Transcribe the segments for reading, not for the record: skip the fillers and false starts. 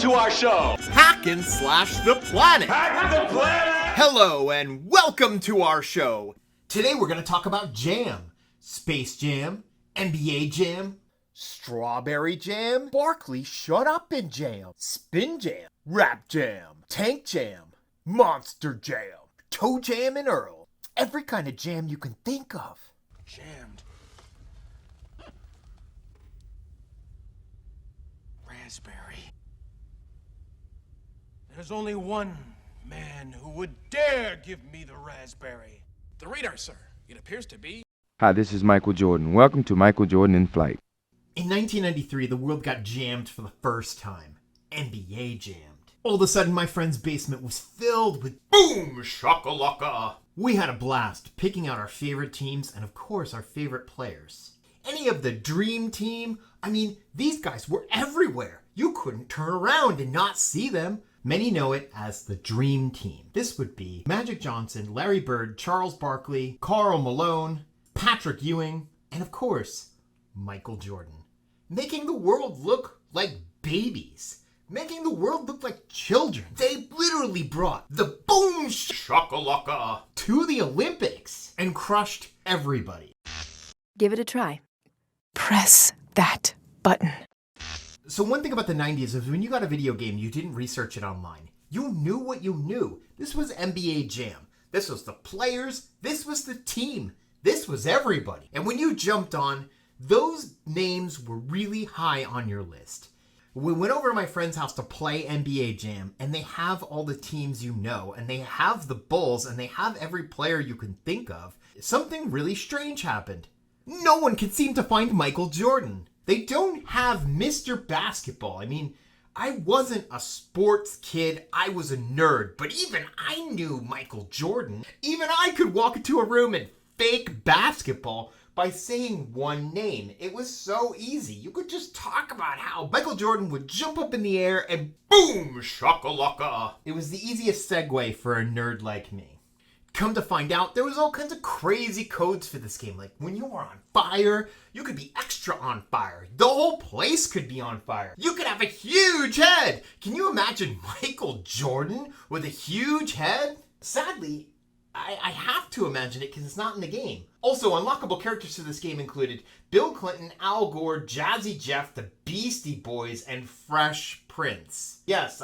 to our show. Hack and slash the planet. Hack the planet! Hello and welcome to our show. Today we're going to talk about jam. Space Jam, NBA Jam, Strawberry Jam, Barkley Shut Up and Jam, Spin Jam, Rap Jam, Tank Jam, Monster Jam, Toe Jam and Earl. Every kind of jam you can think of. Jammed. Raspberry. There's only one man who would dare give me the raspberry. The radar, sir. It appears to be. Hi, this is Michael Jordan. Welcome to Michael Jordan in Flight. In 1993, the world got jammed for the first time. NBA jammed. All of a sudden, my friend's basement was filled with boom, Shaka Laka. We had a blast, picking out our favorite teams and, of course, our favorite players. Any of the dream team, these guys were everywhere. You couldn't turn around and not see them. Many know it as the Dream Team. This would be Magic Johnson, Larry Bird, Charles Barkley, Karl Malone, Patrick Ewing, and of course, Michael Jordan. Making the world look like babies. Making the world look like children. They literally brought the boom shakalaka to the Olympics and crushed everybody. Give it a try. Press that button. So one thing about the 90s is when you got a video game, you didn't research it online. You knew what you knew. This was NBA Jam. This was the players. This was the team. This was everybody. And when you jumped on, those names were really high on your list. We went over to my friend's house to play NBA Jam, and they have all the teams you know, and they have the Bulls, and they have every player you can think of. Something really strange happened. No one could seem to find Michael Jordan. They don't have Mr. Basketball. I wasn't a sports kid, I was a nerd, but even I knew Michael Jordan. Even I could walk into a room and fake basketball by saying one name. It was so easy. You could just talk about how Michael Jordan would jump up in the air and boom, shakalaka. It was the easiest segue for a nerd like me. Come to find out, there was all kinds of crazy codes for this game. Like when you were on fire, you could be extra on fire. The whole place could be on fire. You could have a huge head. Can you imagine Michael Jordan with a huge head? Sadly, I have to imagine it because it's not in the game. Also, unlockable characters to this game included Bill Clinton, Al Gore, Jazzy Jeff, the Beastie Boys, and Fresh Prince. Yes,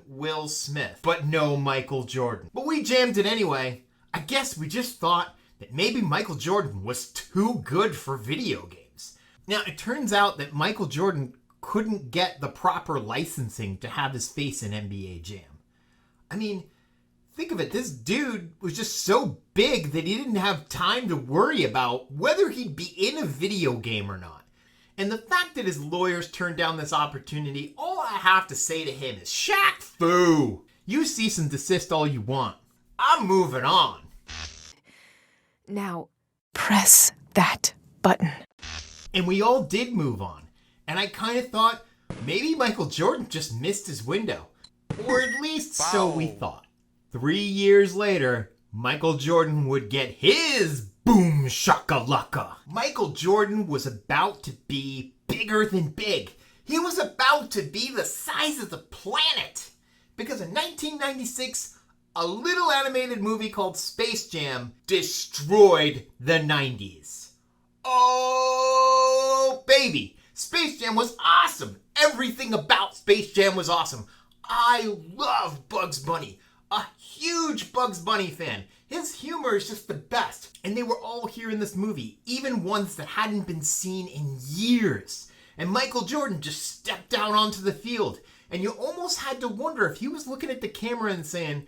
Will Smith, but no Michael Jordan. But we jammed it anyway. I guess we just thought that maybe Michael Jordan was too good for video games. Now, it turns out that Michael Jordan couldn't get the proper licensing to have his face in NBA Jam. Think of it, this dude was just so big that he didn't have time to worry about whether he'd be in a video game or not. And the fact that his lawyers turned down this opportunity, all I have to say to him is, Shaq Fu! You cease and desist all you want. I'm moving on. Now, press that button. And we all did move on. And I kind of thought, maybe Michael Jordan just missed his window. Or at least so we thought. 3 years later, Michael Jordan would get his boom shakalaka. Michael Jordan was about to be bigger than big. He was about to be the size of the planet. Because in 1996, a little animated movie called Space Jam destroyed the 90s. Oh, baby. Space Jam was awesome. Everything about Space Jam was awesome. I love Bugs Bunny. A huge Bugs Bunny fan. His humor is just the best. And they were all here in this movie, even ones that hadn't been seen in years. And Michael Jordan just stepped out onto the field. And you almost had to wonder if he was looking at the camera and saying,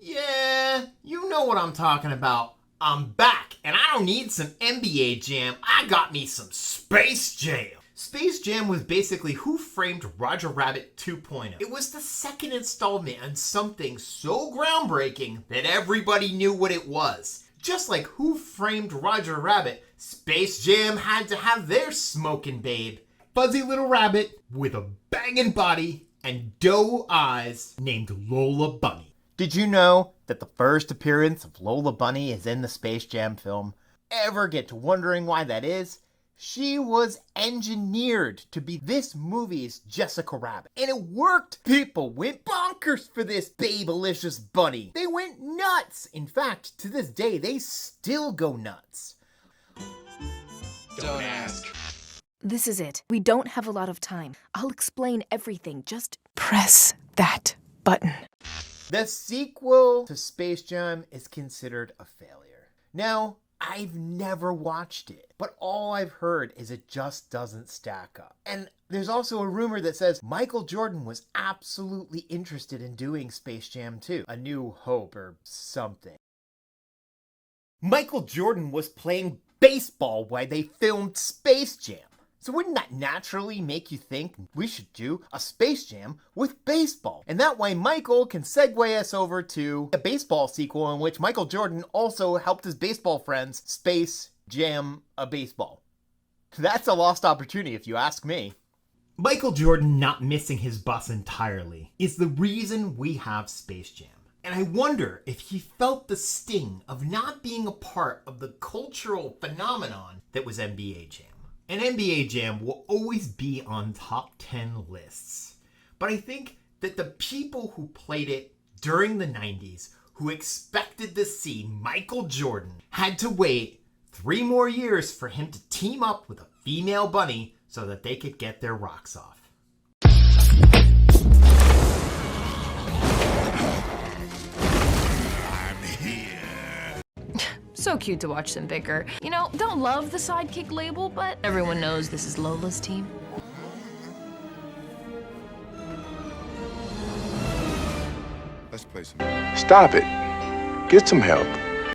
yeah, you know what I'm talking about. I'm back, and I don't need some NBA Jam. I got me some Space Jam. Space Jam was basically Who Framed Roger Rabbit 2.0. It was the second installment on something so groundbreaking that everybody knew what it was. Just like Who Framed Roger Rabbit, Space Jam had to have their smoking babe. Fuzzy little rabbit with a banging body and doe eyes named Lola Bunny. Did you know that the first appearance of Lola Bunny is in the Space Jam film? Ever get to wondering why that is? She was engineered to be this movie's Jessica Rabbit. And it worked! People went bonkers for this Babelicious bunny. They went nuts! In fact, to this day, they still go nuts. Don't ask. This is it. We don't have a lot of time. I'll explain everything. Just press that button. The sequel to Space Jam is considered a failure. Now, I've never watched it, but all I've heard is it just doesn't stack up. And there's also a rumor that says Michael Jordan was absolutely interested in doing Space Jam 2, A New Hope or something. Michael Jordan was playing baseball while they filmed Space Jam. So wouldn't that naturally make you think we should do a Space Jam with baseball? And that way Michael can segue us over to a baseball sequel in which Michael Jordan also helped his baseball friends Space Jam a baseball. That's a lost opportunity if you ask me. Michael Jordan not missing his bus entirely is the reason we have Space Jam. And I wonder if he felt the sting of not being a part of the cultural phenomenon that was NBA Jam. And NBA Jam will always be on top 10 lists. But I think that the people who played it during the 90s, who expected to see Michael Jordan, had to wait 3 more years for him to team up with a female bunny so that they could get their rocks off. So cute to watch them bicker. You know, don't love the sidekick label, but everyone knows this is Lola's team. Let's play some. Stop it. Get some help.